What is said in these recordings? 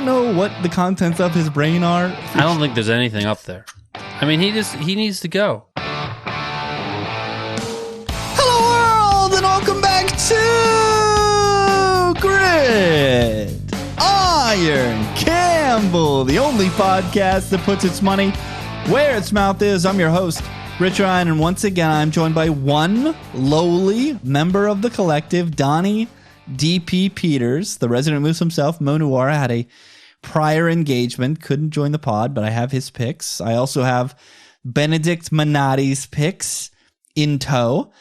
know what the contents of his brain are. I don't think there's anything up there. I mean, he needs to go. Hello, world, and welcome back to Gridiron Campbell, the only podcast that puts its money where its mouth is. I'm your host, Rich Ryan, and once again, I'm joined by one lowly member of the collective, Donnie D.P. Peters, the resident moose himself. Mo Nuara had a prior engagement, couldn't join the pod, but I have his picks. I also have Benedict Manati's picks in tow.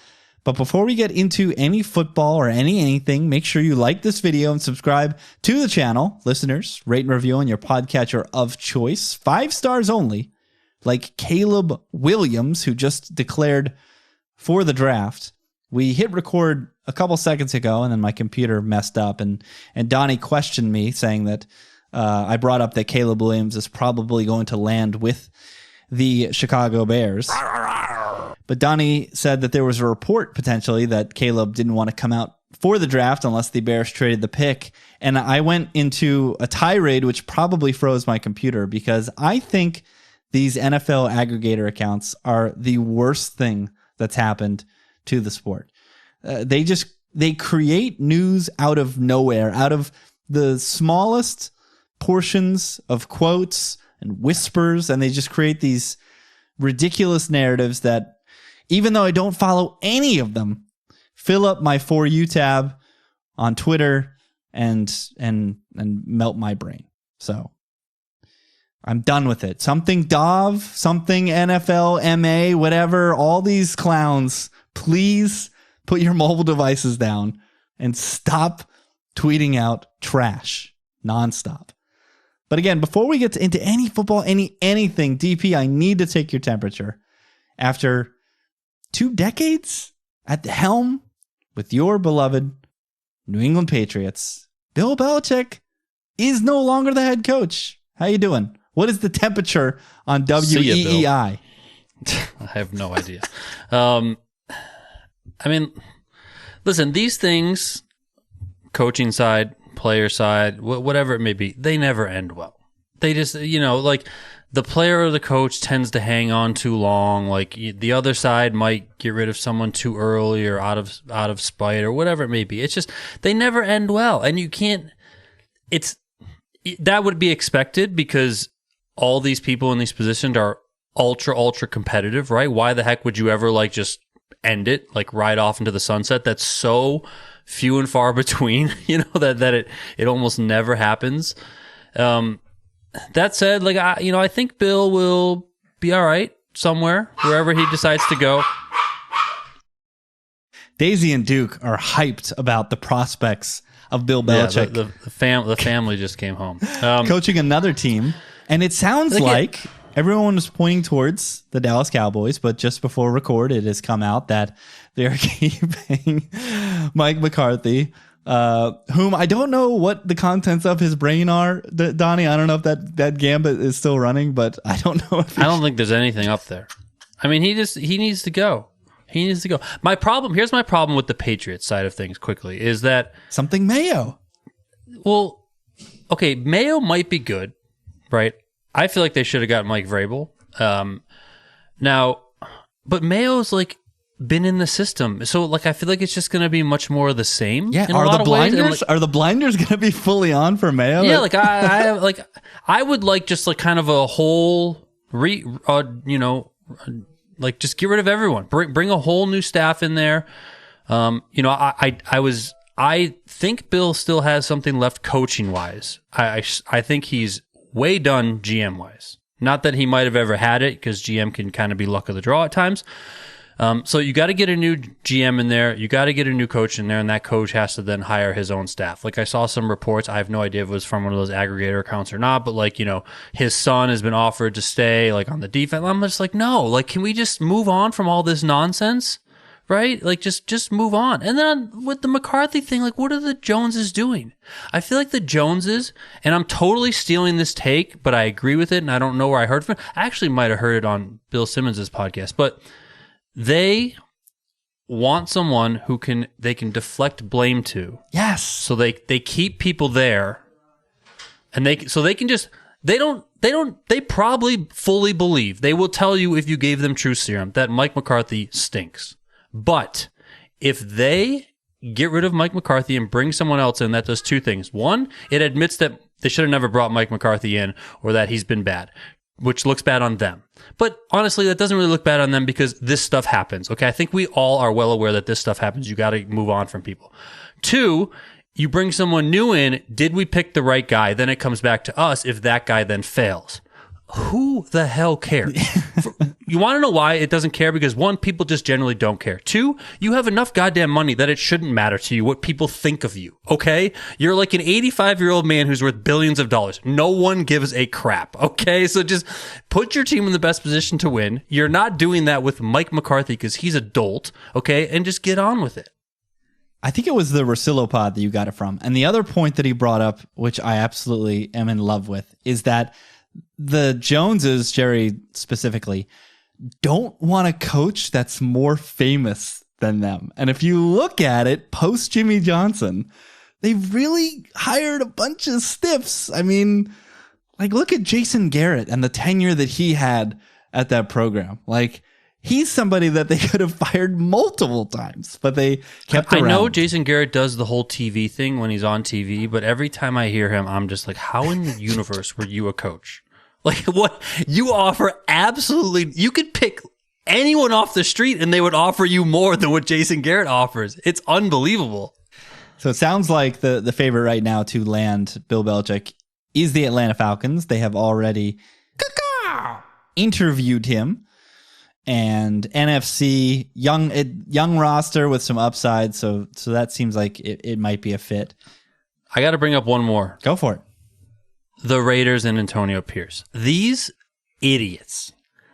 But before we get into any football or anything, make sure you like this video and subscribe to the channel. Listeners, rate and review on your podcatcher of choice. 5 stars only, like Caleb Williams, who just declared for the draft. We hit record a couple seconds ago, and then my computer messed up, and Donnie questioned me, saying that I brought up that Caleb Williams is probably going to land with the Chicago Bears. But Donnie said that there was a report potentially that Caleb didn't want to come out for the draft unless the Bears traded the pick. And I went into a tirade, which probably froze my computer, because I think these NFL aggregator accounts are the worst thing that's happened to the sport. They create news out of nowhere, out of the smallest portions of quotes and whispers, and they just create these ridiculous narratives that, even though I don't follow any of them, fill up my For You tab on Twitter and melt my brain. So I'm done with it. Something Dov, something NFL, MA, whatever, all these clowns, please put your mobile devices down and stop tweeting out trash nonstop. But again, before we get into any football, anything, DP, I need to take your temperature. After 2 decades at the helm with your beloved New England Patriots, Bill Belichick is no longer the head coach. How you doing? What is the temperature on WEEI? I have no idea. I mean, listen, these things, coaching side, player side, whatever it may be, they never end well. They just, like the player or the coach tends to hang on too long. Like the other side might get rid of someone too early or out of spite or whatever it may be. It's just, they never end well. And you can't, that would be expected because all these people in these positions are ultra competitive, right? Why the heck would you ever just end it, ride off into the sunset? That's so few and far between, that it almost never happens. That said, I think Bill will be all right somewhere, wherever he decides to go. Daisy and Duke are hyped about the prospects of Bill Belichick. Yeah, the family just came home. Coaching another team. And it sounds like everyone was pointing towards the Dallas Cowboys, but just before record, it has come out that they're keeping Mike McCarthy, whom I don't know what the contents of his brain are, Donnie. I don't know if that gambit is still running, but I don't know if I don't think there's anything up there. I mean, he needs to go. He needs to go. Here's my problem with the Patriots side of things quickly, is that something Mayo. Well, okay, Mayo might be good, right? I feel like they should have gotten Mike Vrabel. Now, but Mayo's been in the system, so I feel like it's just going to be much more of the same. Yeah, are the blinders going to be fully on for Mayo? Yeah, I would just kind of a whole just get rid of everyone. Bring a whole new staff in there. I think Bill still has something left coaching wise. I think he's way done GM wise. Not that he might have ever had it, because GM can kind of be luck of the draw at times. So you got to get a new GM in there. You got to get a new coach in there, and that coach has to then hire his own staff. I saw some reports. I have no idea if it was from one of those aggregator accounts or not, but his son has been offered to stay on the defense. I'm just no, can we just move on from all this nonsense? Right? Just move on. And then with the McCarthy thing, what are the Joneses doing? I feel like the Joneses, and I'm totally stealing this take, but I agree with it, and I don't know where I heard from it. I actually might have heard it on Bill Simmons' podcast, but they want someone who they can deflect blame to. Yes. So they keep people there And they can just, they probably fully believe, they will tell you if you gave them truth serum that Mike McCarthy stinks. But if they get rid of Mike McCarthy and bring someone else in that does two things. One, it admits that they should have never brought Mike McCarthy in or that he's been bad, which looks bad on them. But honestly, that doesn't really look bad on them because this stuff happens. Okay, I think we all are well aware that this stuff happens. You got to move on from people. Two, you bring someone new in. Did we pick the right guy? Then it comes back to us if that guy then fails. Who the hell cares? You want to know why it doesn't care? Because one, people just generally don't care. Two, you have enough goddamn money that it shouldn't matter to you what people think of you, okay? You're like an 85-year-old man who's worth billions of dollars. No one gives a crap, okay? So just put your team in the best position to win. You're not doing that with Mike McCarthy because he's a dolt, okay? And just get on with it. I think it was the Rosillo pod that you got it from. And the other point that he brought up, which I absolutely am in love with, is that the Joneses, Jerry specifically, don't want a coach that's more famous than them. And if you look at it, post Jimmy Johnson, they've really hired a bunch of stiffs. I mean, like, look at Jason Garrett and the tenure that he had at that program. Like, he's somebody that they could have fired multiple times, but they kept around. I know Jason Garrett does the whole TV thing when he's on TV, but every time I hear him, I'm just like, how in the universe were you a coach? Like, what you offer, absolutely, you could pick anyone off the street and they would offer you more than what Jason Garrett offers. It's unbelievable. So it sounds like the favorite right now to land Bill Belichick is the Atlanta Falcons. They have already interviewed him. And NFC, young roster with some upside. So that seems like it might be a fit. I got to bring up one more. Go for it. The Raiders and Antonio Pierce. These idiots.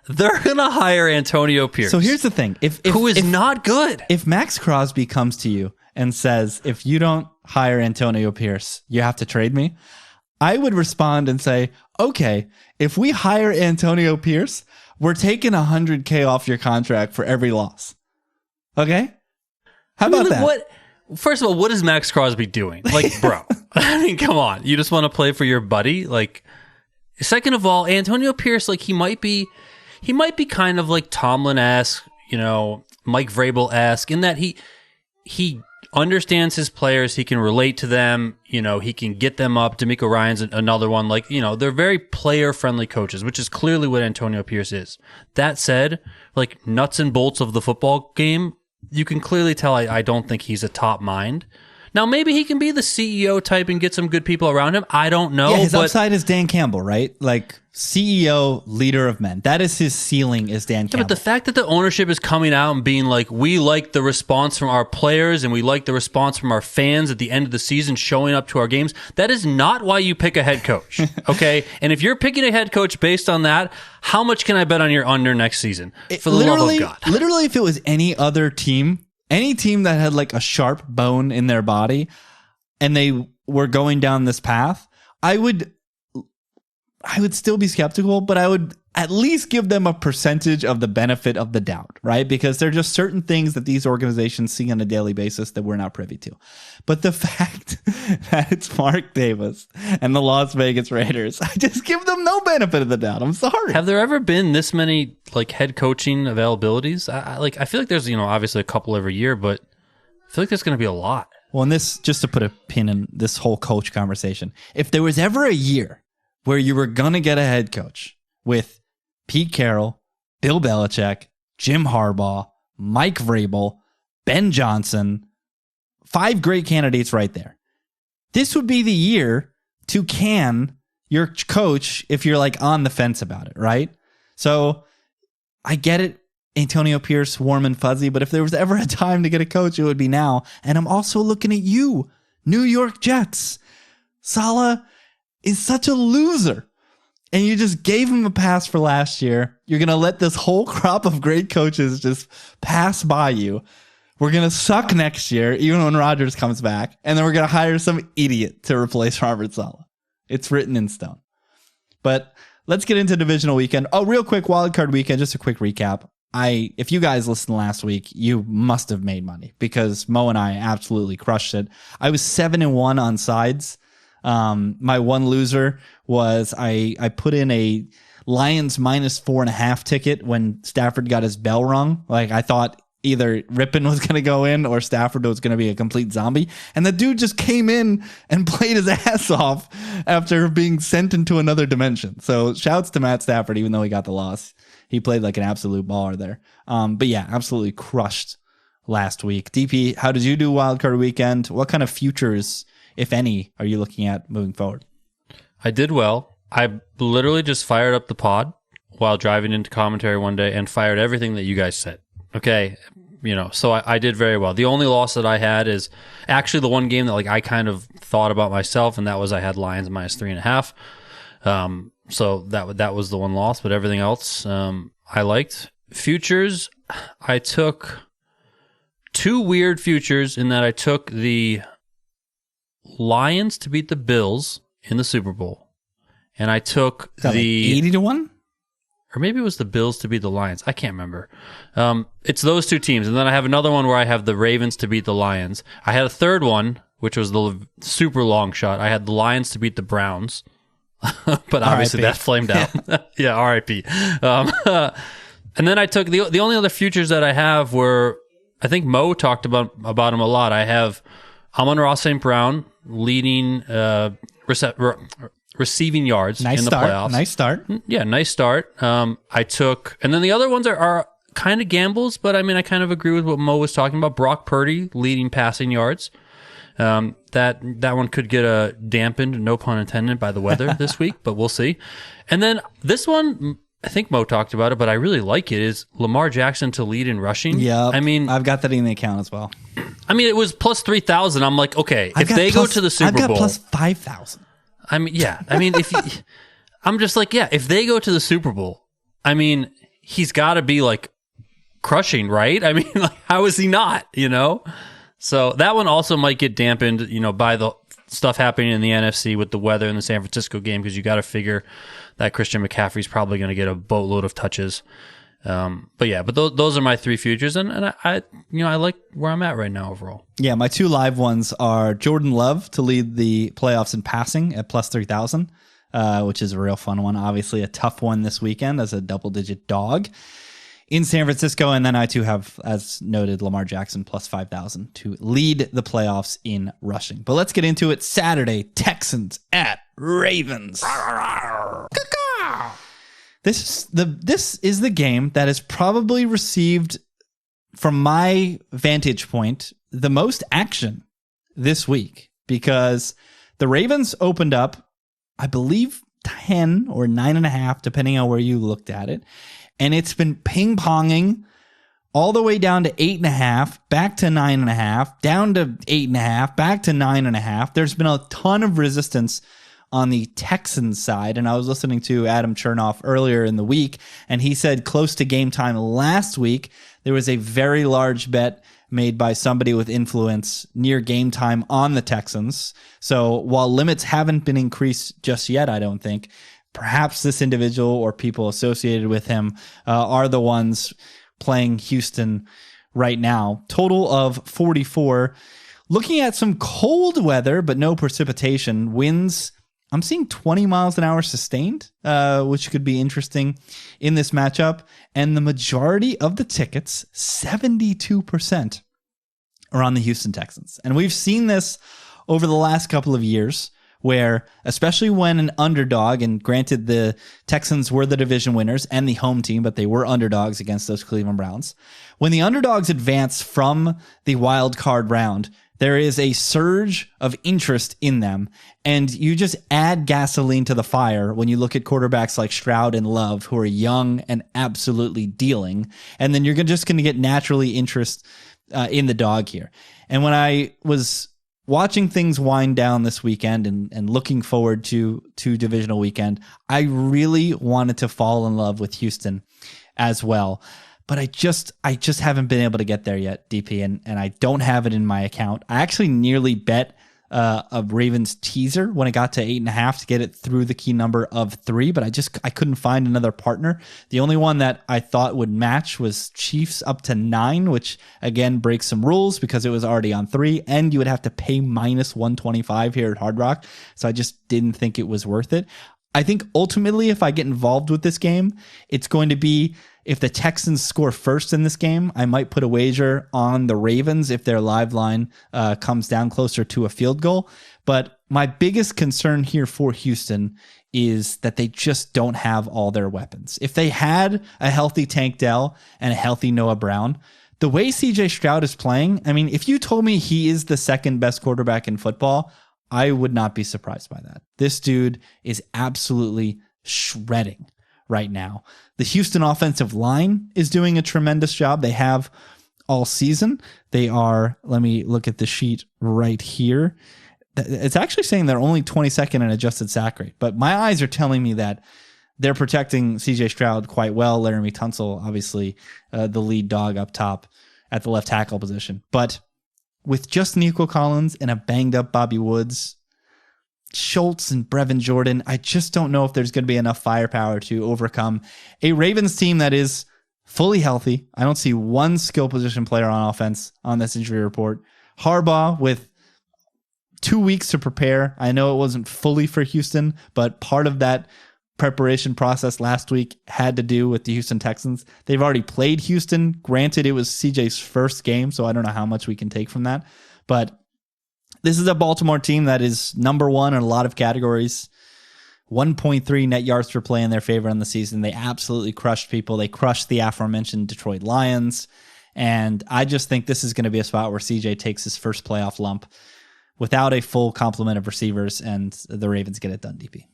They're going to hire Antonio Pierce. So here's the thing. Who is not good. If Max Crosby comes to you and says, if you don't hire Antonio Pierce, you have to trade me, I would respond and say, okay, if we hire Antonio Pierce, we're taking $100K off your contract for every loss. Okay? How about that? First of all, what is Max Crosby doing? Like, bro, I mean, come on. You just want to play for your buddy? Like, second of all, Antonio Pierce, like, he might be kind of like Tomlin-esque, Mike Vrabel-esque in that he understands his players. He can relate to them. He can get them up. D'Amico Ryan's another one. Like, they're very player-friendly coaches, which is clearly what Antonio Pierce is. That said, like, nuts and bolts of the football game, you can clearly tell I don't think he's a top mind. Now, maybe he can be the CEO type and get some good people around him. I don't know. Yeah, his upside is Dan Campbell, right? Like, CEO, leader of men. That is his ceiling, is Dan Campbell. But the fact that the ownership is coming out and being like, we like the response from our players and we like the response from our fans at the end of the season showing up to our games, that is not why you pick a head coach, okay? And if you're picking a head coach based on that, how much can I bet on your under next season? For the love of God. Literally, if it was any other team, any team that had like a sharp bone in their body and they were going down this path, I would still be skeptical, but I would at least give them a percentage of the benefit of the doubt, right? Because there are just certain things that these organizations see on a daily basis that we're not privy to. But the fact that it's Mark Davis and the Las Vegas Raiders, I just give them no benefit of the doubt. I'm sorry. Have there ever been this many like head coaching availabilities? I feel like there's, obviously a couple every year, but I feel like there's going to be a lot. Well, and this, just to put a pin in this whole coach conversation, if there was ever a year where you were going to get a head coach with Pete Carroll, Bill Belichick, Jim Harbaugh, Mike Vrabel, Ben Johnson, 5 great candidates right there. This would be the year to can your coach if you're like on the fence about it, right? So I get it, Antonio Pierce, warm and fuzzy, but if there was ever a time to get a coach, it would be now. And I'm also looking at you, New York Jets. Saleh is such a loser. And you just gave him a pass for last year. You're going to let this whole crop of great coaches just pass by you. We're going to suck next year, even when Rodgers comes back. And then we're going to hire some idiot to replace Robert Saleh. It's written in stone. But let's get into divisional weekend. Oh, real quick, wildcard weekend, just a quick recap. If you guys listened last week, you must have made money because Mo and I absolutely crushed it. I was 7-1 on sides. My one loser was I put in a Lions -4.5 ticket when Stafford got his bell rung. Like, I thought either Rippon was going to go in or Stafford was going to be a complete zombie. And the dude just came in and played his ass off after being sent into another dimension. So shouts to Matt Stafford, even though he got the loss. He played like an absolute baller there. But yeah, absolutely crushed last week. DP, how did you do wildcard weekend? What kind of futures, if any, are you looking at moving forward? I did well. I literally just fired up the pod while driving into commentary one day and fired everything that you guys said. Okay, so I did very well. The only loss that I had is actually the one game that I kind of thought about myself, and that was I had Lions -3.5. So that was the one loss, but everything else I liked. Futures, I took two weird futures in that I took the Lions to beat the Bills in the Super Bowl, and I took the 80-1. Or maybe it was the Bills to beat the Lions. I can't remember. It's those two teams. And then I have another one where I have the Ravens to beat the Lions. I had a third one, which was the super long shot. I had the Lions to beat the Browns. But obviously that flamed out. Yeah, RIP. And then I took the only other futures that I have were, I think Mo talked about him a lot. I have Amon-Ra St. Brown leading receiving yards in the playoffs. Nice start. Yeah, nice start. I took, and then the other ones are kind of gambles, but I mean, I kind of agree with what Mo was talking about. Brock Purdy leading passing yards. That one could get dampened, no pun intended, by the weather this week, but we'll see. And then this one, I think Mo talked about it, but I really like it, is Lamar Jackson to lead in rushing. Yeah, I mean, I've got that in the account as well. I mean, it was plus 3,000. I'm like, okay, if they go to the Super Bowl, I've got plus 5,000. I mean, yeah. I mean, I'm just like, yeah, if they go to the Super Bowl, I mean, he's got to be crushing, right? I mean, how is he not, So that one also might get dampened, by the stuff happening in the NFC with the weather in the San Francisco game, because you got to figure that Christian McCaffrey's probably going to get a boatload of touches. But those are my three futures, and I like where I'm at right now overall. Yeah, my two live ones are Jordan Love to lead the playoffs in passing at plus 3,000, which is a real fun one. Obviously, a tough one this weekend as a double-digit dog in San Francisco, and then I too have, as noted, Lamar Jackson plus 5,000 to lead the playoffs in rushing. But let's get into it. Saturday, Texans at Ravens. This is the game that has probably received, from my vantage point, the most action this week, because the Ravens opened up, I believe, 10 or 9.5, depending on where you looked at it. And it's been ping-ponging all the way down to 8.5, back to 9.5, down to 8.5, back to 9.5. There's been a ton of resistance on the Texans side, and I was listening to Adam Chernoff earlier in the week, and he said close to game time last week, there was a very large bet made by somebody with influence near game time on the Texans. So while limits haven't been increased just yet, I don't think, perhaps this individual or people associated with him are the ones playing Houston right now. Total of 44. Looking at some cold weather, but no precipitation. Winds, I'm seeing 20 miles an hour sustained, which could be interesting in this matchup. And the majority of the tickets, 72%, are on the Houston Texans. And we've seen this over the last couple of years, where, especially when an underdog, and granted the Texans were the division winners and the home team, but they were underdogs against those Cleveland Browns. When the underdogs advance from the wild card round, there is a surge of interest in them, and you just add gasoline to the fire when you look at quarterbacks like Stroud and Love, who are young and absolutely dealing, and then you're just going to get naturally interest in the dog here. And when I was watching things wind down this weekend and looking forward to divisional weekend, I really wanted to fall in love with Houston as well. But I just haven't been able to get there yet, DP, and I don't have it in my account. I actually nearly bet a Ravens teaser when it got to 8.5 to get it through the key number of 3, but I couldn't find another partner. The only one that I thought would match was Chiefs up to 9, which again breaks some rules because it was already on 3, and you would have to pay minus 125 here at Hard Rock. So I just didn't think it was worth it. I think ultimately, if I get involved with this game, it's going to be if the Texans score first in this game, I might put a wager on the Ravens if their live line comes down closer to a field goal. But my biggest concern here for Houston is that they just don't have all their weapons. If they had a healthy Tank Dell and a healthy Noah Brown, the way CJ Stroud is playing, I mean, if you told me he is the second best quarterback in football, I would not be surprised by that. This dude is absolutely shredding right now. The Houston offensive line is doing a tremendous job. They have all season. They are, let me look at the sheet right here. It's actually saying they're only 22nd in adjusted sack rate, but my eyes are telling me that they're protecting CJ Stroud quite well. Laramie Tunsil, obviously the lead dog up top at the left tackle position. But with just Nico Collins and a banged up Bobby Woods, Schultz and Brevin Jordan, I just don't know if there's going to be enough firepower to overcome a Ravens team that is fully healthy. I don't see one skill position player on offense on this injury report. Harbaugh with 2 weeks to prepare. I know it wasn't fully for Houston, but part of that preparation process last week had to do with the Houston Texans. They've already played Houston. Granted, it was CJ's first game, so I don't know how much we can take from that. But this is a Baltimore team that is number one in a lot of categories. 1.3 net yards per play in their favor in the season. They absolutely crushed people. They crushed the aforementioned Detroit Lions. And I just think this is going to be a spot where CJ takes his first playoff lump without a full complement of receivers, and the Ravens get it done, DP.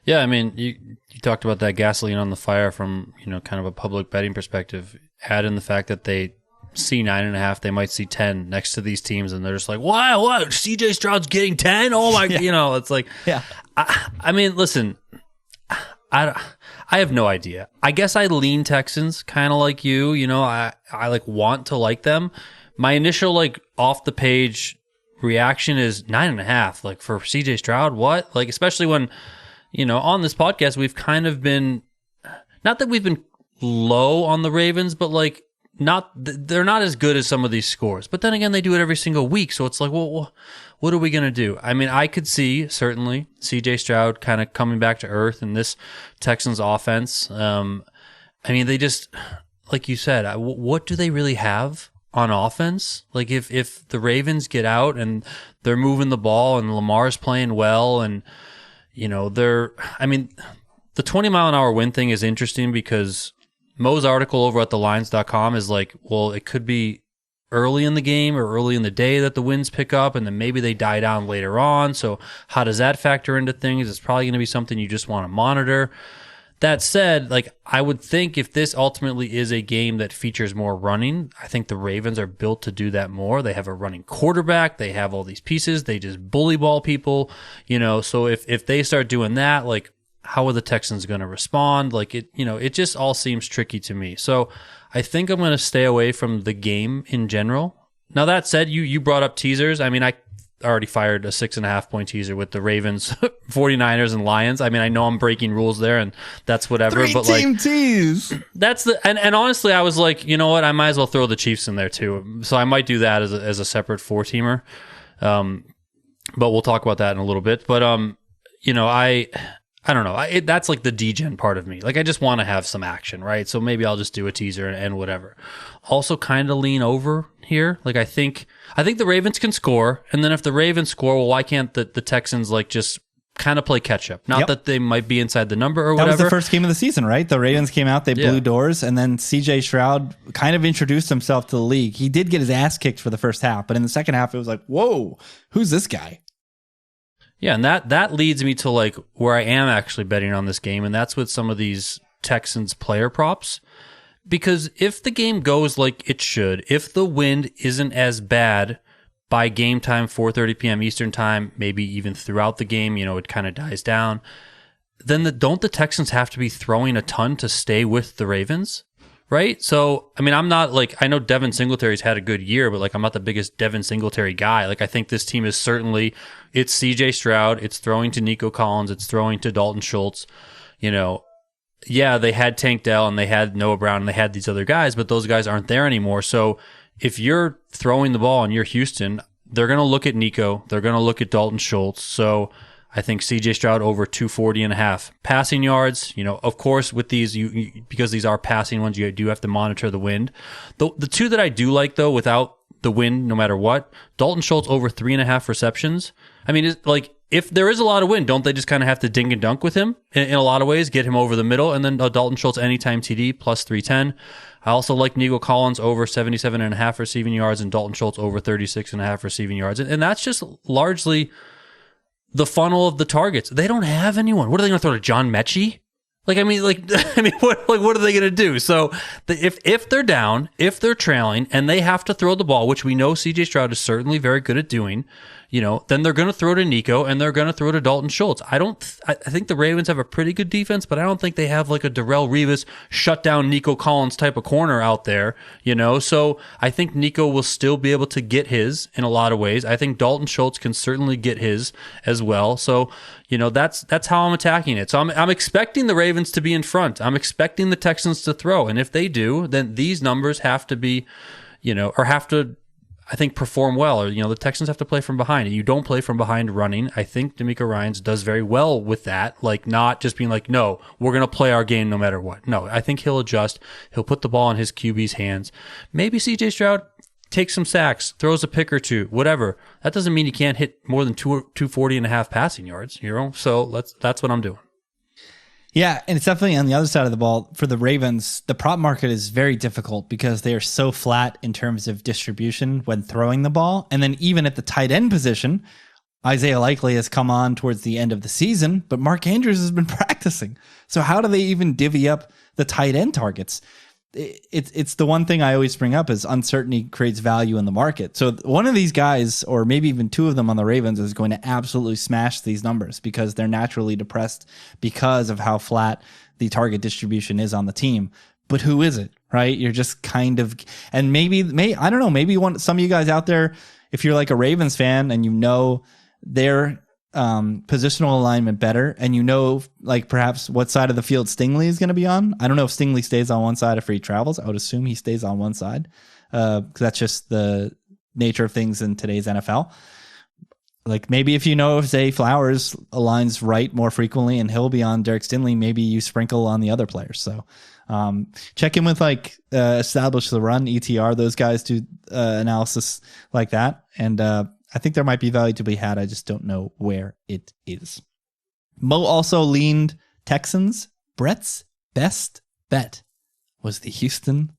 Yeah, I mean, you talked about that gasoline on the fire from, kind of a public betting perspective. Add in the fact that they see 9.5, they might see 10 next to these teams, and they're just like, wow, what? CJ Stroud's getting 10? Oh my, yeah. It's like, yeah. I mean, listen, I have no idea. I guess I lean Texans, kind of like you. I like want to like them. My initial like off the page reaction is 9.5. Like for CJ Stroud, what? Like especially when on this podcast we've kind of been, not that we've been low on the Ravens, but like they're not as good as some of these scores. But then again, they do it every single week, so it's like, well, what are we going to do? I mean, I could see certainly CJ Stroud kind of coming back to earth in this Texans offense. I mean, they just, like you said, what do they really have on offense? Like if the Ravens get out and they're moving the ball and Lamar's playing well, and the 20-mile-an-hour wind thing is interesting because Mo's article over at thelines.com is like, well, it could be early in the game or early in the day that the winds pick up, and then maybe they die down later on. So how does that factor into things? It's probably going to be something you just want to monitor. That said, like I would think if this ultimately is a game that features more running, I think the Ravens are built to do that more. They have a running quarterback. They have all these pieces. They just bully ball people, so if they start doing that, like how are the Texans going to respond? Like it just all seems tricky to me. So I think I'm going to stay away from the game in general. Now that said, you brought up teasers. I mean, I already fired a 6.5 point teaser with the Ravens, 49ers, and Lions. I mean, I know I'm breaking rules there, and that's whatever. But like, tease. That's and honestly, I was like, you know what? I might as well throw the Chiefs in there too. So I might do that as a separate 4-teamer. But we'll talk about that in a little bit. But I don't know. That's like the degen part of me. Like I just want to have some action, right? So maybe I'll just do a teaser and whatever. Also kind of lean over here. Like I think the Ravens can score, and then if the Ravens score, well, why can't the Texans like just kind of play catch up? Not that they might be inside the number or whatever. That was the first game of the season, right? The Ravens came out, they blew doors, and then CJ Stroud kind of introduced himself to the league. He did get his ass kicked for the first half, but in the second half, it was like, whoa, who's this guy? Yeah, and that leads me to like where I am actually betting on this game, and that's with some of these Texans player props. Because if the game goes like it should, if the wind isn't as bad by game time, 4:30 p.m. Eastern time, maybe even throughout the game, it kind of dies down, then don't the Texans have to be throwing a ton to stay with the Ravens? right? So, I mean, I'm not like, I know Devin Singletary's had a good year, but like, I'm not the biggest Devin Singletary guy. Like, I think this team is certainly, it's CJ Stroud, it's throwing to Nico Collins, it's throwing to Dalton Schultz. You know, yeah, they had Tank Dell and they had Noah Brown and they had these other guys, but those guys aren't there anymore. So if you're throwing the ball and you're Houston, they're going to look at Nico. They're going to look at Dalton Schultz. So I think CJ Stroud over 240.5 passing yards. You know, of course, with these, because these are passing ones, you do have to monitor the wind. The two that I do like, though, without the wind, no matter what, Dalton Schultz over 3.5 receptions. I mean, it's like, if there is a lot of wind, don't they just kind of have to dink and dunk with him in a lot of ways, get him over the middle, and then Dalton Schultz anytime TD plus 310. I also like Nico Collins over 77.5 receiving yards and Dalton Schultz over 36.5 receiving yards. And that's just largely the funnel of the targets. They don't have anyone. What are they going to throw to John Mechie? What are they going to do? So if they're down, if they're trailing, and they have to throw the ball, which we know CJ Stroud is certainly very good at doing, you know, then they're going to throw to Nico and they're going to throw to Dalton Schultz. I think the Ravens have a pretty good defense, but I don't think they have like a Darrelle Revis shut down Nico Collins type of corner out there, you know? So I think Nico will still be able to get his in a lot of ways. I think Dalton Schultz can certainly get his as well. So, you know, that's how I'm attacking it. So I'm expecting the Ravens to be in front. I'm expecting the Texans to throw. And if they do, then these numbers have to be, you know, or have to, I think, perform well. Or, you know, the Texans have to play from behind. You don't play from behind running. I think D'Amico Ryans does very well with that. Like, not just being like, no, we're going to play our game no matter what. No, I think he'll adjust. He'll put the ball in his QB's hands. Maybe CJ Stroud takes some sacks, throws a pick or two, whatever. That doesn't mean he can't hit more than 240.5 passing yards, you know? So that's what I'm doing. Yeah, and it's definitely on the other side of the ball for the Ravens. The prop market is very difficult because they are so flat in terms of distribution when throwing the ball. And then even at the tight end position, Isaiah Likely has come on towards the end of the season, but Mark Andrews has been practicing. So how do they even divvy up the tight end targets? It's the one thing I always bring up is uncertainty creates value in the market. So one of these guys, or maybe even two of them on the Ravens, is going to absolutely smash these numbers because they're naturally depressed because of how flat the target distribution is on the team. But who is it, right? You're just kind of, and maybe I don't know, maybe some of you guys out there, if you're like a Ravens fan and you know their positional alignment better, and you know, like perhaps what side of the field Stingley is going to be on. I don't know if Stingley stays on one side if he travels. I would assume he stays on one side because that's just the nature of things in today's NFL. Like maybe if you know if Zay Flowers aligns right more frequently and he'll be on Derek Stingley, maybe you sprinkle on the other players. So check in with like Establish the Run, ETR. Those guys do analysis like that, and I think there might be value to be had. I just don't know where it is. Mo also leaned Texans. Brett's best bet was the Houston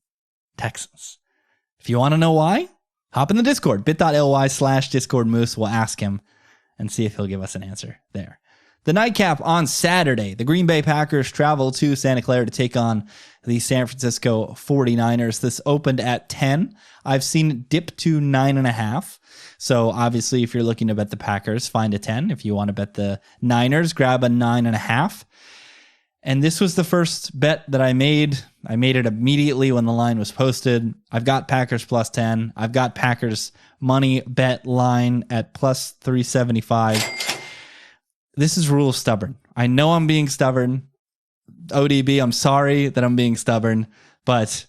Texans. If you want to know why, hop in the Discord, bit.ly/Discord Moose. We'll ask him and see if he'll give us an answer there. The nightcap on Saturday, the Green Bay Packers travel to Santa Clara to take on the San Francisco 49ers. This opened at 10. I've seen it dip to 9.5. So obviously, if you're looking to bet the Packers, find a 10. If you want to bet the Niners, grab a 9.5. And this was the first bet that I made. I made it immediately when the line was posted. I've got Packers plus 10. I've got Packers money bet line at plus 375. This is rule stubborn. I know I'm being stubborn. ODB, I'm sorry that I'm being stubborn, but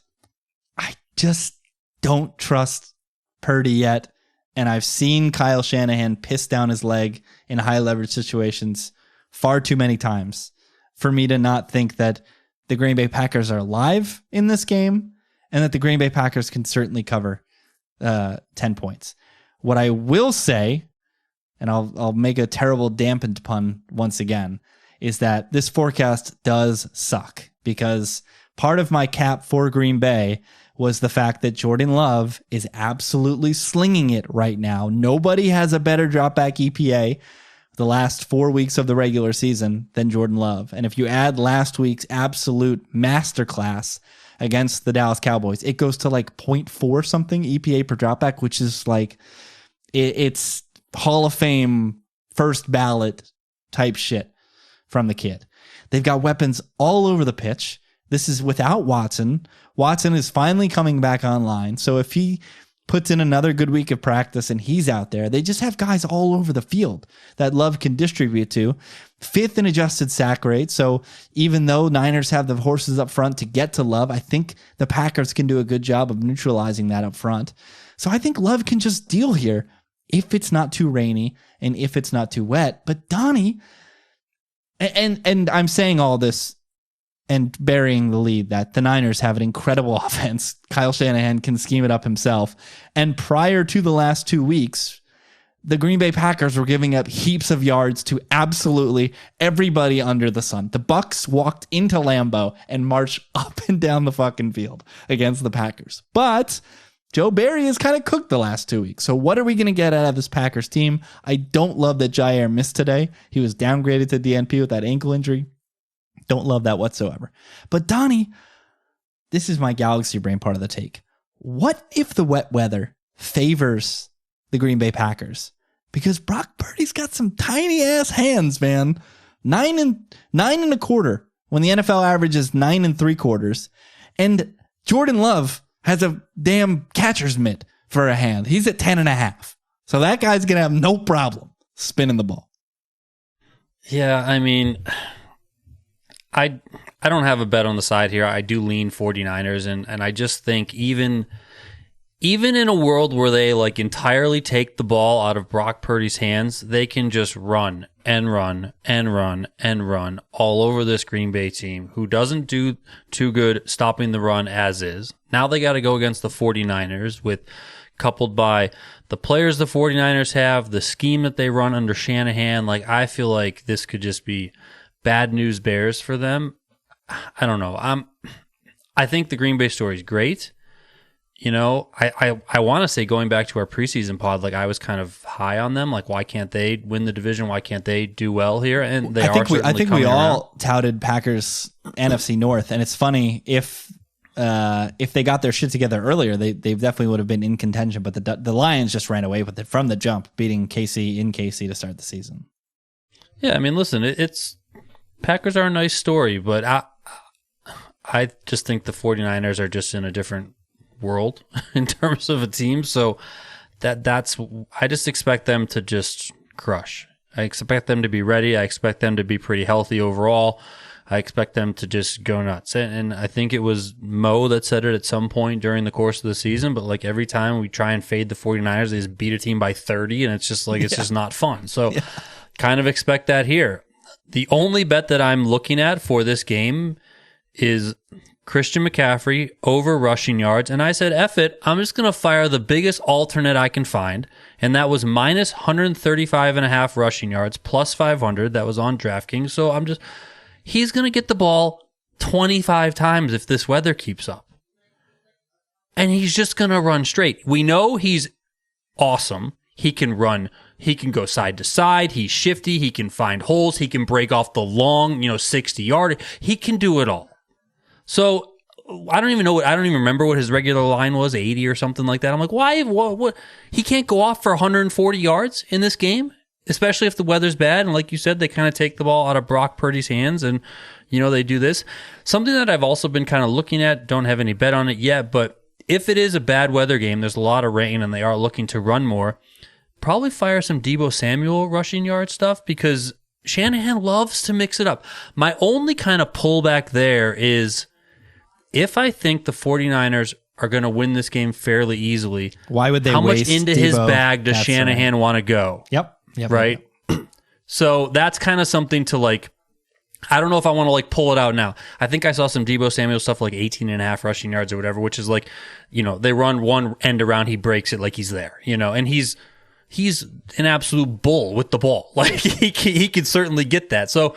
I just don't trust Purdy yet. And I've seen Kyle Shanahan piss down his leg in high leverage situations far too many times for me to not think that the Green Bay Packers are live in this game and that the Green Bay Packers can certainly cover 10 points. What I will say, and I'll make a terrible dampened pun once again, is that this forecast does suck because part of my cap for Green Bay was the fact that Jordan Love is absolutely slinging it right now. Nobody has a better dropback EPA the last 4 weeks of the regular season than Jordan Love. And if you add last week's absolute masterclass against the Dallas Cowboys, it goes to like 0.4 something EPA per dropback, which is like, it's Hall of Fame first ballot type shit from the kid. They've got weapons all over the pitch. This is without Watson. Watson is finally coming back online. So if he puts in another good week of practice and he's out there, they just have guys all over the field that Love can distribute to. 5th in adjusted sack rate. So even though Niners have the horses up front to get to Love, I think the Packers can do a good job of neutralizing that up front. So I think Love can just deal here if it's not too rainy and if it's not too wet. But Donnie, and I'm saying all this and burying the lead that the Niners have an incredible offense. Kyle Shanahan can scheme it up himself. And prior to the last 2 weeks, the Green Bay Packers were giving up heaps of yards to absolutely everybody under the sun. The Bucs walked into Lambeau and marched up and down the fucking field against the Packers. But Joe Barry has kind of cooked the last 2 weeks. So what are we going to get out of this Packers team? I don't love that Jair missed today. He was downgraded to DNP with that ankle injury. Don't love that whatsoever. But Donnie, this is my galaxy brain part of the take. What if the wet weather favors the Green Bay Packers? Because Brock Purdy's got some tiny ass hands, man. 9.25 when the NFL average is 9.75. And Jordan Love has a damn catcher's mitt for a hand. He's at 10.5. So that guy's going to have no problem spinning the ball. Yeah, I mean, I don't have a bet on the side here. I do lean 49ers, and I just think even in a world where they like entirely take the ball out of Brock Purdy's hands, they can just run and run and run and run all over this Green Bay team who doesn't do too good stopping the run as is. Now they got to go against the 49ers coupled by the players the 49ers have, the scheme that they run under Shanahan. Like, I feel like this could just be bad news bears for them. I don't know. I think the Green Bay story is great. You know, I want to say, going back to our preseason pod, like I was kind of high on them. Like, why can't they win the division? Why can't they do well here? And they I think we all touted Packers NFC North, and it's funny if they got their shit together earlier, they definitely would have been in contention. But the Lions just ran away with it from the jump, beating KC in KC to start the season. Yeah, I mean, listen, it's Packers are a nice story, but I just think the 49ers are just in a different world in terms of a team. So I just expect them to just crush. I expect them to be ready. I expect them to be pretty healthy overall. I expect them to just go nuts. And I think it was Mo that said it at some point during the course of the season, but like every time we try and fade the 49ers, they just beat a team by 30, and it's just like, it's just not fun. So kind of expect that here. The only bet that I'm looking at for this game is Christian McCaffrey over rushing yards. And I said, F it, I'm just going to fire the biggest alternate I can find. And that was minus 135.5 rushing yards, plus 500. That was on DraftKings. So he's going to get the ball 25 times if this weather keeps up. And he's just going to run straight. We know he's awesome. He can run. He can go side to side. He's shifty. He can find holes. He can break off the long, 60-yard. He can do it all. So I don't even remember what his regular line was, 80 or something like that. I'm like, why? What? He can't go off for 140 yards in this game, especially if the weather's bad. And like you said, they kind of take the ball out of Brock Purdy's hands, and they do this. Something that I've also been kind of looking at. Don't have any bet on it yet, but if it is a bad weather game, there's a lot of rain, and they are looking to run more. Probably fire some Deebo Samuel rushing yard stuff, because Shanahan loves to mix it up. My only kind of pullback there is, if I think the 49ers are going to win this game fairly easily, why would they how waste much into Deebo? his bag does Shanahan right. want to go? Yep. Right? So that's kind of something to like, I don't know if I want to like pull it out now. I think I saw some Deebo Samuel stuff like 18.5 rushing yards or whatever, which is like, they run one end around, he breaks it like he's there, and he's an absolute bull with the ball. Like he can certainly get that. So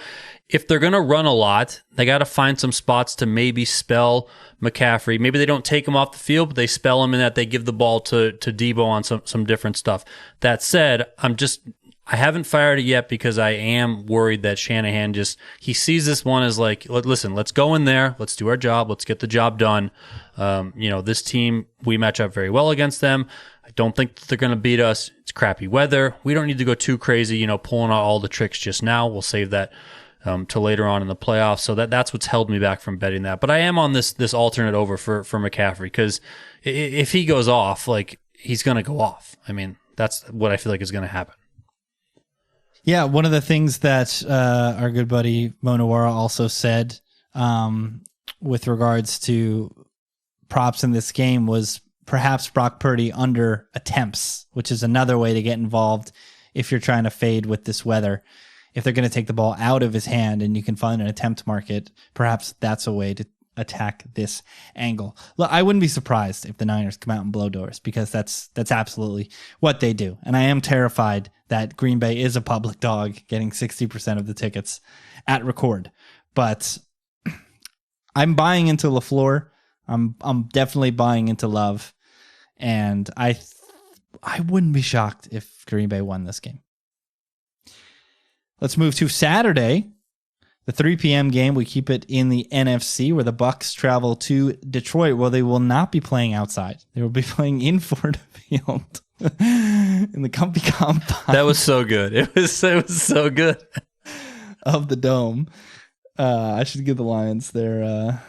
if they're going to run a lot, they got to find some spots to maybe spell McCaffrey. Maybe they don't take him off the field, but they spell him in that they give the ball to Deebo on some different stuff. That said, I haven't fired it yet because I am worried that Shanahan he sees this one as like, listen, let's go in there. Let's do our job. Let's get the job done. This team, we match up very well against them. I don't think that they're going to beat us. It's crappy weather. We don't need to go too crazy, pulling out all the tricks just now. We'll save that to later on in the playoffs. So that's what's held me back from betting that. But I am on this alternate over for McCaffrey, because if he goes off, like, he's going to go off. I mean, that's what I feel like is going to happen. Yeah, one of the things that our good buddy Monowara also said with regards to props in this game was perhaps Brock Purdy under attempts, which is another way to get involved if you're trying to fade with this weather. If they're going to take the ball out of his hand and you can find an attempt market, perhaps that's a way to attack this angle. Look, I wouldn't be surprised if the Niners come out and blow doors, because that's absolutely what they do. And I am terrified that Green Bay is a public dog, getting 60% of the tickets at record. But I'm buying into LaFleur. I'm definitely buying into Love, and I wouldn't be shocked if Green Bay won this game. Let's move to Saturday, the 3 p.m. game. We keep it in the NFC, where the Bucs travel to Detroit, where they will not be playing outside. They will be playing in Ford Field in the comfy compound. That was so good. It was so good. Of the dome. I should give the Lions their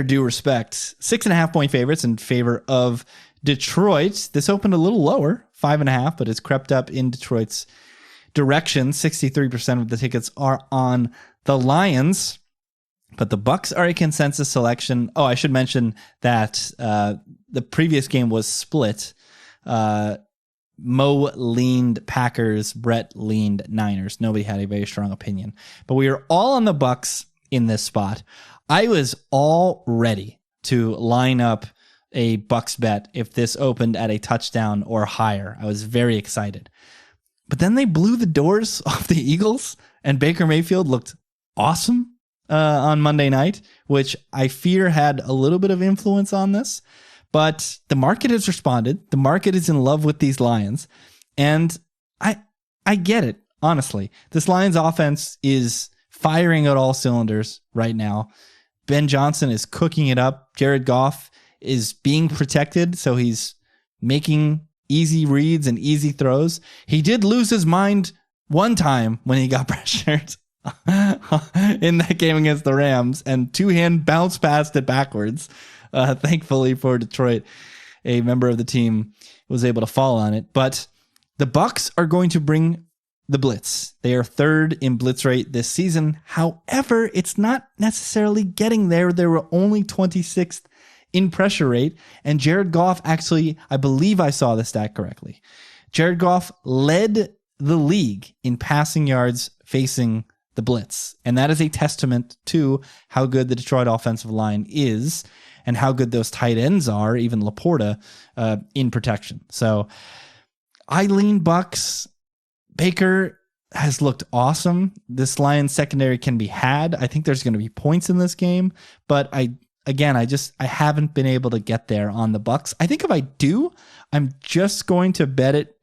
due respect. 6.5 point favorites in favor of Detroit. This opened a little lower, 5.5, but it's crept up in Detroit's direction. 63% of the tickets are on the Lions, but the Bucs are a consensus selection. Oh, I should mention that the previous game was split. Mo leaned Packers, Brett leaned Niners. Nobody had a very strong opinion, but we are all on the Bucs in this spot. I was all ready to line up a Bucs bet if this opened at a touchdown or higher. I was very excited. But then they blew the doors off the Eagles, and Baker Mayfield looked awesome on Monday night, which I fear had a little bit of influence on this. But the market has responded. The market is in love with these Lions. And I get it, honestly. This Lions offense is firing at all cylinders right now. Ben Johnson is cooking it up. Jared Goff is being protected, so he's making easy reads and easy throws. He did lose his mind one time when he got pressured in that game against the Rams, and two-hand bounced past it backwards. Thankfully for Detroit, a member of the team was able to fall on it. But the Bucs are going to bring the blitz. They are third in blitz rate this season. However, it's not necessarily getting there. They were only 26th in pressure rate. And Jared Goff, actually, I believe I saw the stat correctly. Jared Goff led the league in passing yards facing the blitz. And that is a testament to how good the Detroit offensive line is and how good those tight ends are, even Laporta, in protection. So I lean Bucs. Baker has looked awesome. This Lions secondary can be had. I think there's going to be points in this game, but I haven't been able to get there on the Bucs. I think if I do, I'm just going to bet it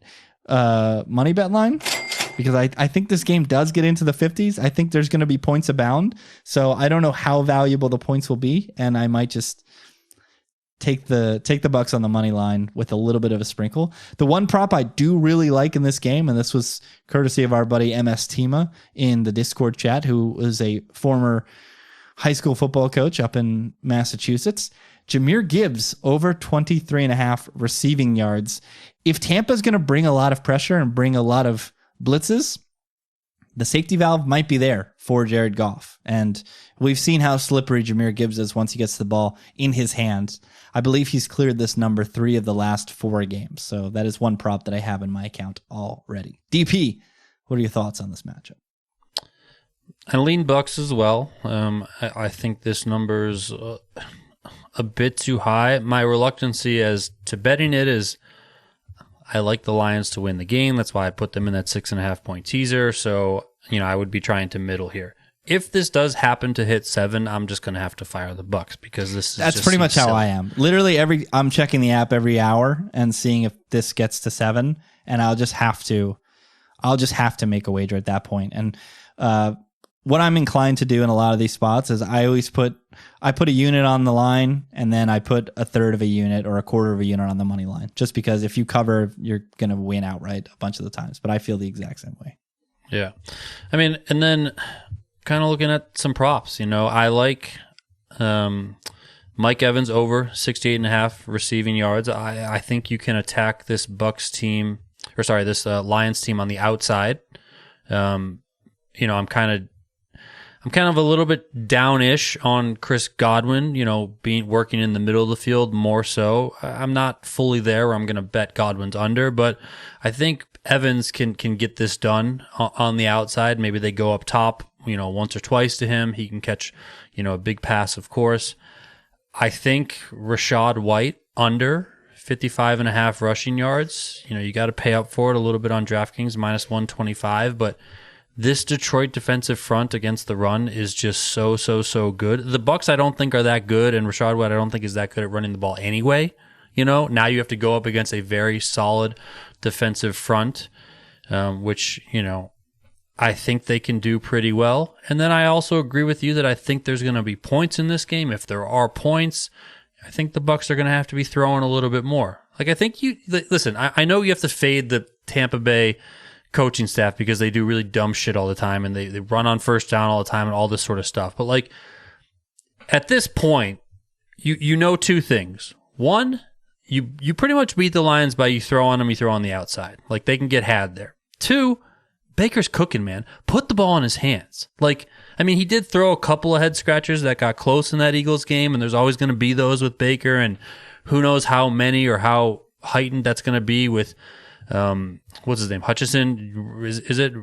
money bet line, because I think this game does get into the 50s. I think there's going to be points abound. So I don't know how valuable the points will be, and I might just take the Bucs on the money line with a little bit of a sprinkle. The one prop I do really like in this game, and this was courtesy of our buddy MS Tima in the Discord chat, who was a former high school football coach up in Massachusetts. Jahmyr Gibbs over 23.5 receiving yards. If Tampa's going to bring a lot of pressure and bring a lot of blitzes, the safety valve might be there for Jared Goff. And we've seen how slippery Jahmyr Gibbs is once he gets the ball in his hands. I believe he's cleared this number 3 of the last 4 games. So that is one prop that I have in my account already. DP, what are your thoughts on this matchup? I lean Bucs as well. I think this number's a bit too high. My reluctancy as to betting it is I like the Lions to win the game. That's why I put them in that 6.5 point teaser. So, I would be trying to middle here. If this does happen to hit 7, I'm just going to have to fire the Bucs, because that's pretty much how I am. Literally I'm checking the app every hour and seeing if this gets to 7, and I'll just have to make a wager at that point. And what I'm inclined to do in a lot of these spots is I put a unit on the line, and then I put a third of a unit or a quarter of a unit on the money line, just because if you cover, you're going to win outright a bunch of the times. But I feel the exact same way. Yeah. I mean, and then kind of looking at some props, I like Mike Evans over 68.5 receiving yards. I think you can attack this Lions team on the outside. I'm kind of a little bit downish on Chris Godwin, working in the middle of the field more so. I'm not fully there where I'm going to bet Godwin's under, but I think Evans can get this done on the outside. Maybe they go up top, once or twice to him. He can catch, a big pass, of course. I think Rachaad White under 55.5 rushing yards. You got to pay up for it a little bit on DraftKings, minus 125, but this Detroit defensive front against the run is just so good. The Bucs I don't think are that good, and Rachaad White I don't think is that good at running the ball anyway. Now you have to go up against a very solid defensive front, which, I think they can do pretty well. And then I also agree with you that I think there's going to be points in this game. If there are points, I think the Bucs are going to have to be throwing a little bit more. Like, I think listen, I know you have to fade the Tampa Bay coaching staff because they do really dumb shit all the time, and they run on first down all the time and all this sort of stuff. But like, at this point, you know two things. One, you pretty much beat the Lions by you throw on them, you throw on the outside. Like, they can get had there. Two, Baker's cooking, man. Put the ball in his hands. Like, I mean, he did throw a couple of head scratchers that got close in that Eagles game, and there's always going to be those with Baker, and who knows how many or how heightened that's going to be with, what's his name? Hutchinson? Is it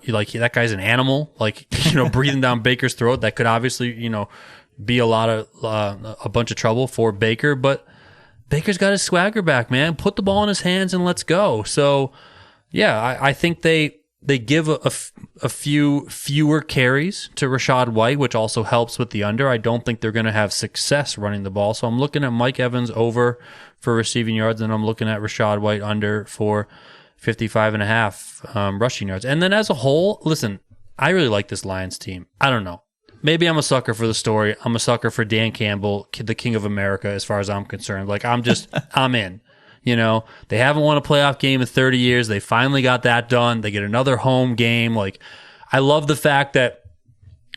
like that guy's an animal? Like, breathing down Baker's throat. That could obviously, be a bunch of trouble for Baker, but Baker's got his swagger back, man. Put the ball in his hands and let's go. So, yeah, I think they give a few fewer carries to Rachaad White, which also helps with the under. I don't think they're going to have success running the ball. So I'm looking at Mike Evans over for receiving yards, and I'm looking at Rachaad White under for 55.5 rushing yards. And then as a whole, listen, I really like this Lions team. I don't know. Maybe I'm a sucker for the story. I'm a sucker for Dan Campbell, the King of America, as far as I'm concerned. Like, I'm in. They haven't won a playoff game in 30 years. They finally got that done. They get another home game. Like, I love the fact that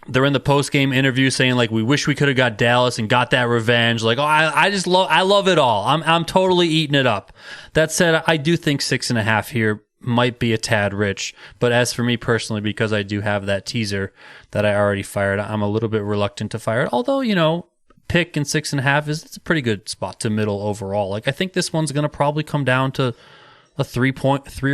they're in the post-game interview saying, like, we wish we could have got Dallas and got that revenge. Like, I love it all. I'm totally eating it up. That said, I do think 6.5 here might be a tad rich. But as for me personally, because I do have that teaser that I already fired, I'm a little bit reluctant to fire it. Although, pick and 6.5 it's a pretty good spot to middle overall. Like, I think this one's going to probably come down to a 3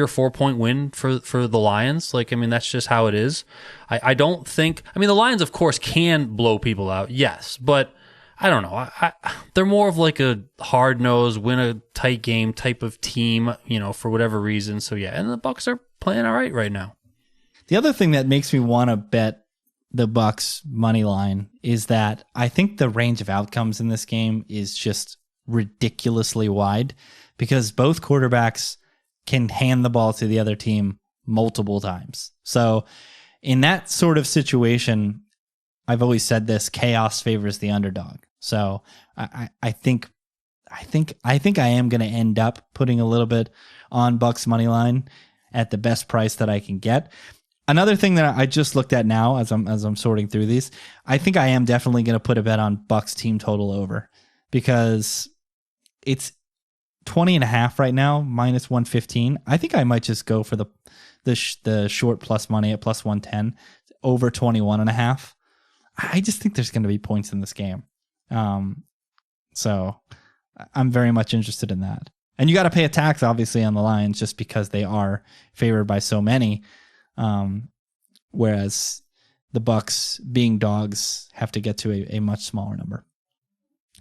or 4 point win for the Lions. Like, I mean, that's just how it is. I don't think, I mean, the Lions of course can blow people out. Yes. But I don't know. They're more of like a hard nosed, win a tight game type of team, for whatever reason. So yeah. And the Bucs are playing all right now. The other thing that makes me want to bet the Bucs money line is that I think the range of outcomes in this game is just ridiculously wide because both quarterbacks can hand the ball to the other team multiple times. So in that sort of situation, I've always said this, chaos favors the underdog. So I think I am going to end up putting a little bit on Bucs money line at the best price that I can get. Another thing that I just looked at now as I'm sorting through these, I think I am definitely going to put a bet on Bucs team total over because it's 20.5 right now, minus 115. I think I might just go for the short plus money at plus 110 over 21.5. I just think there's going to be points in this game. So I'm very much interested in that. And you got to pay a tax obviously on the Lions just because they are favored by so many. Whereas the Bucs, being dogs, have to get to a much smaller number.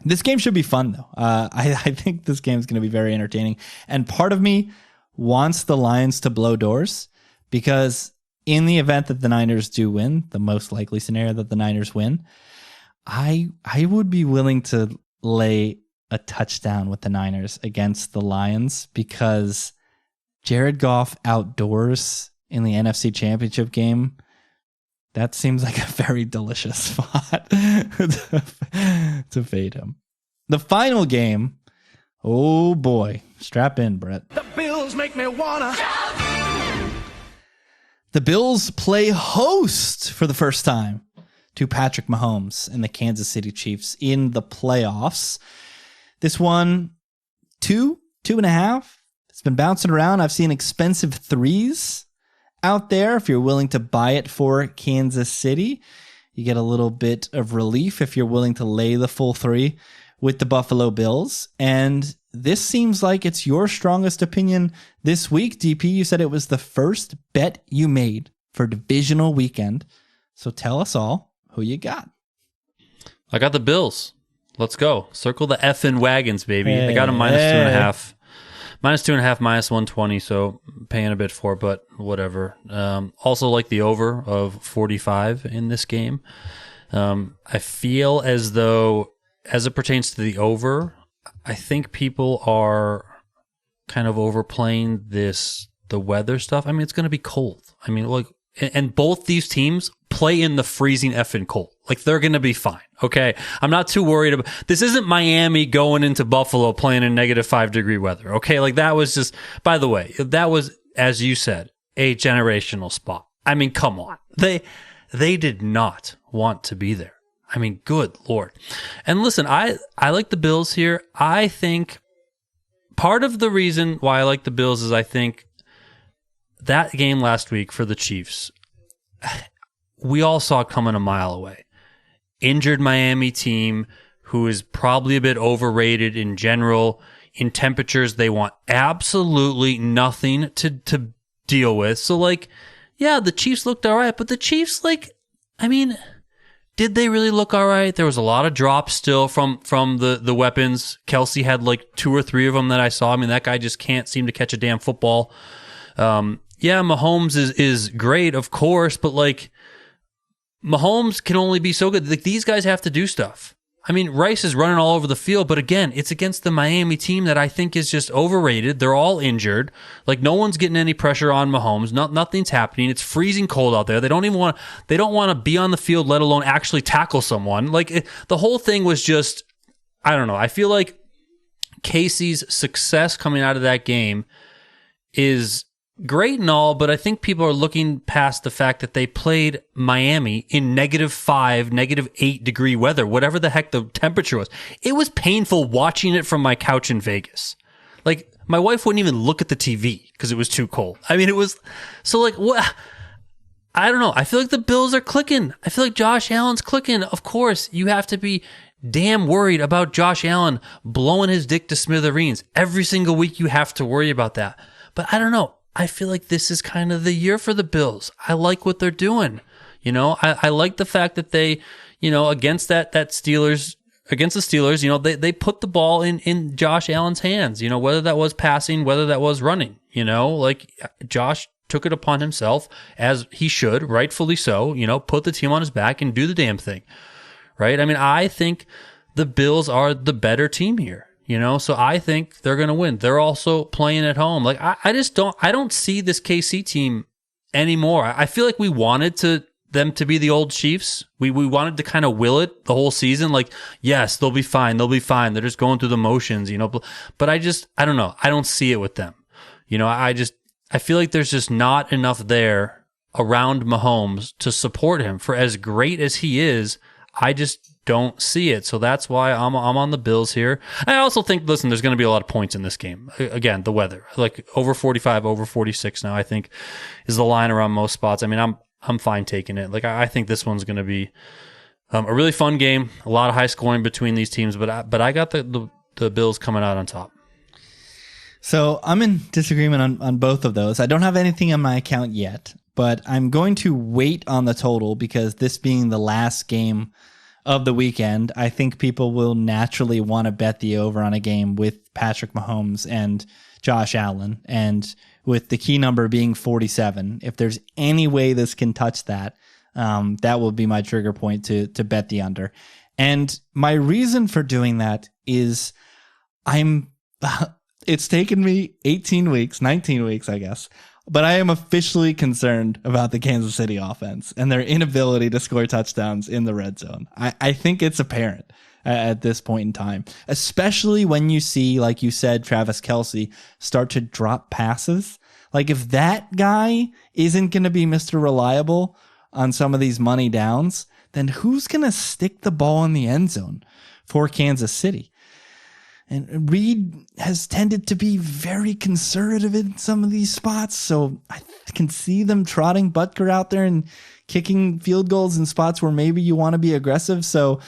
This game should be fun, though. I think this game is going to be very entertaining. And part of me wants the Lions to blow doors because in the event that the Niners do win, the most likely scenario that the Niners win, I would be willing to lay a touchdown with the Niners against the Lions because Jared Goff outdoors in the NFC Championship game That seems like a very delicious spot to fade him. The final game, oh boy, strap in, Brett. The Bills make me wanna. The Bills play host for the first time to Patrick Mahomes and the Kansas City Chiefs in the playoffs. This one, 2.5. It's been bouncing around. I've seen expensive 3s out there. If you're willing to buy it for Kansas City, you get a little bit of relief if you're willing to lay the full 3 with the Buffalo Bills. And this seems like it's your strongest opinion this week, DP. You said it was the first bet you made for divisional weekend. So tell us all who you got. I got the Bills. Let's go. Circle the effing wagons, baby. I got them -2.5. -2.5, -120, so paying a bit for, but whatever. Also like the over of 45 in this game. I feel as though, as it pertains to the over, I think people are kind of overplaying the weather stuff. I mean, it's going to be cold. I mean, like, and both these teams play in the freezing effing cold. Like, they're going to be fine. Okay. I'm not too worried about this. Isn't Miami going into Buffalo playing in -5-degree weather. Okay. Like, that was just, by the way, that was, as you said, a generational spot. I mean, come on. They did not want to be there. I mean, good Lord. And listen, I like the Bills here. I think part of the reason why I like the Bills is I think that game last week for the Chiefs, we all saw it coming a mile away. Injured Miami team who is probably a bit overrated in general. In temperatures, they want absolutely nothing to deal with. So, like, yeah, the Chiefs looked all right, but the Chiefs, like, I mean, did they really look all right? There was a lot of drops still from the weapons. Kelsey had like 2 or 3 of them that I saw. I mean, that guy just can't seem to catch a damn football. Yeah, Mahomes is great, of course, but like, Mahomes can only be so good. Like, these guys have to do stuff. I mean, Rice is running all over the field, but again, it's against the Miami team that I think is just overrated. They're all injured. Like, no one's getting any pressure on Mahomes. Nothing's happening. It's freezing cold out there. They don't want to be on the field, let alone actually tackle someone. Like, the whole thing was just, I don't know. I feel like Casey's success coming out of that game is great and all, but I think people are looking past the fact that they played Miami in -5, -8-degree weather, whatever the heck the temperature was. It was painful watching it from my couch in Vegas. Like, my wife wouldn't even look at the TV because it was too cold. I mean, it was so, like, what? I don't know. I feel like the Bills are clicking. I feel like Josh Allen's clicking. Of course, you have to be damn worried about Josh Allen blowing his dick to smithereens. Every single week you have to worry about that. But I don't know. I feel like this is kind of the year for the Bills. I like what they're doing. You know, I like the fact that they, you know, against the Steelers, you know, they put the ball in Josh Allen's hands, you know, whether that was passing, whether that was running, you know, like Josh took it upon himself, as he should, rightfully so, you know, put the team on his back and do the damn thing, right? I mean, I think the Bills are the better team here. You know, so I think they're going to win. They're also playing at home. Like, I don't see this KC team anymore. I feel like we wanted them to be the old Chiefs. We wanted to kind of will it the whole season. Like, yes, they'll be fine. They'll be fine. They're just going through the motions, you know. But I don't know. I don't see it with them. You know, I feel like there's just not enough there around Mahomes to support him. For as great as he is, I just don't see it. So that's why I'm on the Bills here. I also think, listen, there's going to be a lot of points in this game. Again, the weather, like over 45, over 46 now, I think is the line around most spots. I mean, I'm fine taking it. Like, I think this one's going to be a really fun game. A lot of high scoring between these teams, but I got the Bills coming out on top. So I'm in disagreement on both of those. I don't have anything in my account yet, but I'm going to wait on the total because this being the last game of the weekend, I think people will naturally want to bet the over on a game with Patrick Mahomes and Josh Allen, and with the key number being 47. If there's any way this can touch that, that will be my trigger point to bet the under. And my reason for doing that is it's taken me 19 weeks, I guess. But I am officially concerned about the Kansas City offense and their inability to score touchdowns in the red zone. I think it's apparent at this point in time, especially when you see, like you said, Travis Kelce start to drop passes. Like if that guy isn't going to be Mr. Reliable on some of these money downs, then who's going to stick the ball in the end zone for Kansas City? And Reed has tended to be very conservative in some of these spots, so I can see them trotting Butker out there and kicking field goals in spots where maybe you want to be aggressive. So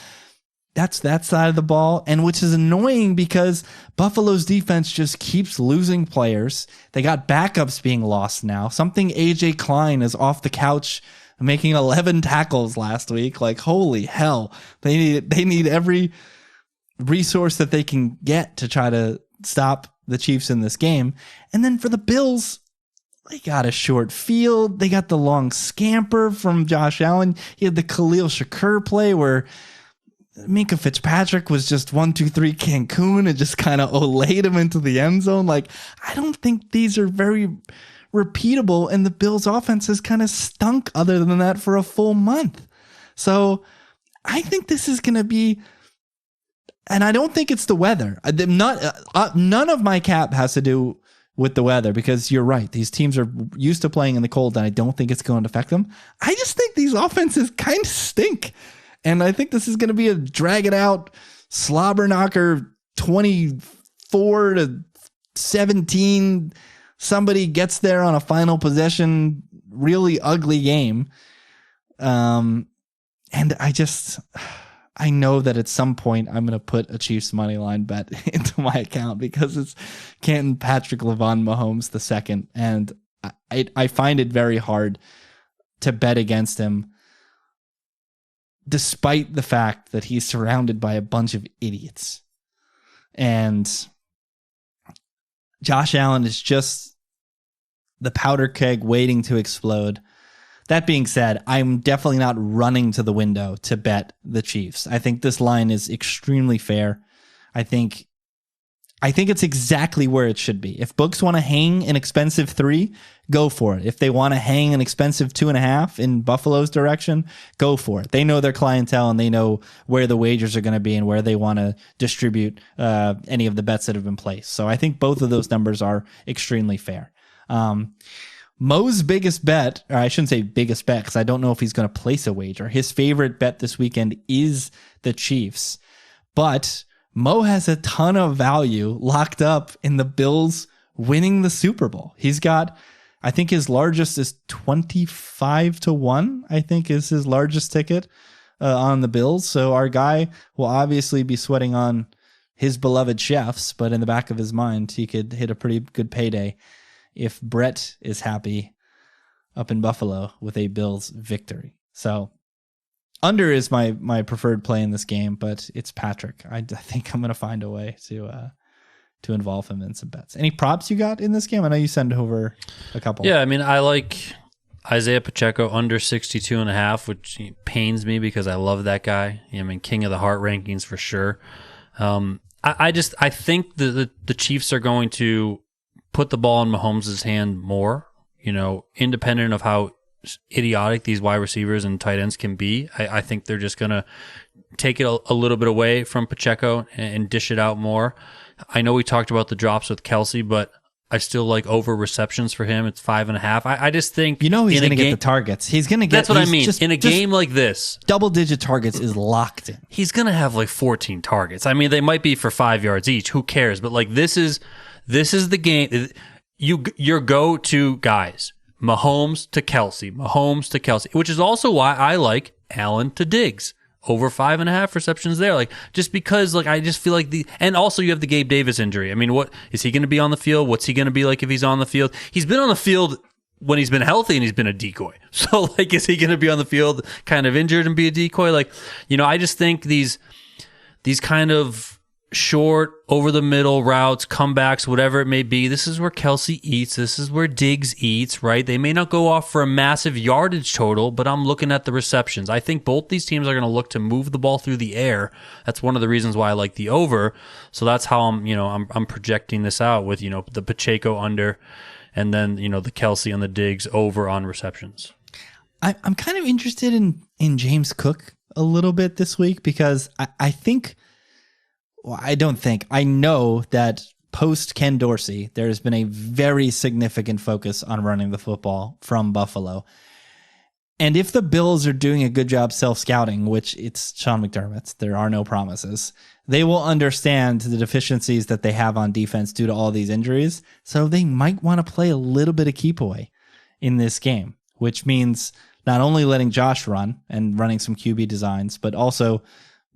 that's that side of the ball, and which is annoying because Buffalo's defense just keeps losing players. They got backups being lost now. Something AJ Klein is off the couch making 11 tackles last week. Like, holy hell. They need every resource that they can get to try to stop the Chiefs in this game. And then for the Bills, they got a short field. They got the long scamper from Josh Allen. He had the Khalil Shakur play where Minka Fitzpatrick was just 1, 2, 3 Cancun and just kind of olayed him into the end zone. Like, I don't think these are very repeatable, and the Bills offense has kind of stunk other than that for a full month. So I think this is going to be, and I don't think it's the weather. None of my cap has to do with the weather, because you're right. These teams are used to playing in the cold, and I don't think it's going to affect them. I just think these offenses kind of stink. And I think this is going to be a drag it out, slobber knocker, 24-17. Somebody gets there on a final possession, really ugly game. And I know that at some point I'm going to put a Chiefs money line bet into my account because it's Canton Patrick Levon Mahomes II. And I find it very hard to bet against him, despite the fact that he's surrounded by a bunch of idiots. And Josh Allen is just the powder keg waiting to explode. That being said, I'm definitely not running to the window to bet the Chiefs. I think this line is extremely fair. I think it's exactly where it should be. If books want to hang an expensive 3, go for it. If they want to hang an expensive 2.5 in Buffalo's direction, go for it. They know their clientele and they know where the wagers are going to be and where they want to distribute any of the bets that have been placed. So I think both of those numbers are extremely fair. Mo's biggest bet, or I shouldn't say biggest bet, because I don't know if he's going to place a wager. His favorite bet this weekend is the Chiefs, but Mo has a ton of value locked up in the Bills winning the Super Bowl. He's got, I think his largest is 25-1, I think is his largest ticket on the Bills. So our guy will obviously be sweating on his beloved chefs, but in the back of his mind, he could hit a pretty good payday if Brett is happy up in Buffalo with a Bills victory. So under is my preferred play in this game, but it's Patrick. I think I'm going to find a way to involve him in some bets. Any props you got in this game? I know you sent over a couple. Yeah, I mean, I like Isaiah Pacheco under 62.5, which pains me because I love that guy. I mean, king of the heart rankings for sure. I think the Chiefs are going to put the ball in Mahomes' hand more, independent of how idiotic these wide receivers and tight ends can be. I think they're just going to take it a little bit away from Pacheco and dish it out more. I know we talked about the drops with Kelce, but I still like over receptions for him. It's 5.5. I just think he's going to get the targets. He's going to get. That's what I mean. In a game like this, double-digit targets is locked in. He's going to have like 14 targets. I mean, they might be for 5 yards each. Who cares? But like this is the game. Your go-to guys. Mahomes to Kelce, which is also why I like Allen to Diggs. Over 5.5 receptions there. Like, just because, like, I just feel like and also you have the Gabe Davis injury. I mean, what is he going to be on the field? What's he going to be like if he's on the field? He's been on the field when he's been healthy and he's been a decoy. So, like, is he going to be on the field kind of injured and be a decoy? Like, I just think these kind of short, over the middle routes, comebacks, whatever it may be, this is where Kelce eats. This is where Diggs eats, right? They may not go off for a massive yardage total, but I'm looking at the receptions. I think both these teams are going to look to move the ball through the air. That's one of the reasons why I like the over. So that's how I'm projecting this out with, the Pacheco under and then, the Kelsey and the Diggs over on receptions. I'm kind of interested in James Cook a little bit this week because I know that post Ken Dorsey, there's been a very significant focus on running the football from Buffalo. And if the Bills are doing a good job self-scouting, which it's Sean McDermott's, there are no promises, they will understand the deficiencies that they have on defense due to all these injuries. So they might want to play a little bit of keep away in this game, which means not only letting Josh run and running some QB designs, but also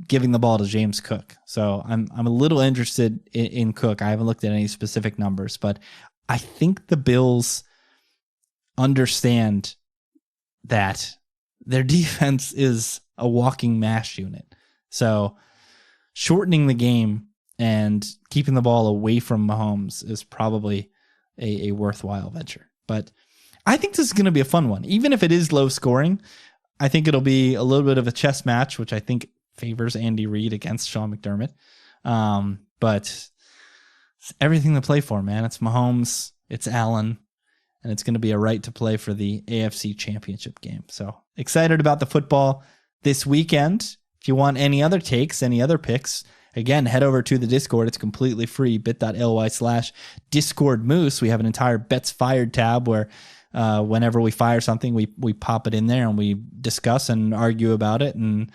giving the ball to James Cook. So I'm a little interested in Cook. I haven't looked at any specific numbers, but I think the Bills understand that their defense is a walking mash unit. So shortening the game and keeping the ball away from Mahomes is probably a worthwhile venture. But I think this is going to be a fun one. Even if it is low scoring, I think it'll be a little bit of a chess match, which I think favors Andy Reid against Sean McDermott. But it's everything to play for, man. It's Mahomes, it's Allen, and it's going to be a right to play for the AFC Championship game. So excited about the football this weekend. If you want any other takes, any other picks, again, head over to the Discord. It's completely free, bit.ly/Discord Moose. We have an entire Bets Fired tab where whenever we fire something, we pop it in there and we discuss and argue about it and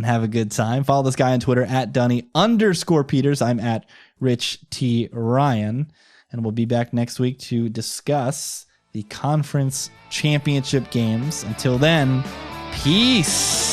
have a good time. Follow this guy on Twitter at Donnie_Peters. I'm at Rich T. Ryan. And we'll be back next week to discuss the conference championship games. Until then, peace.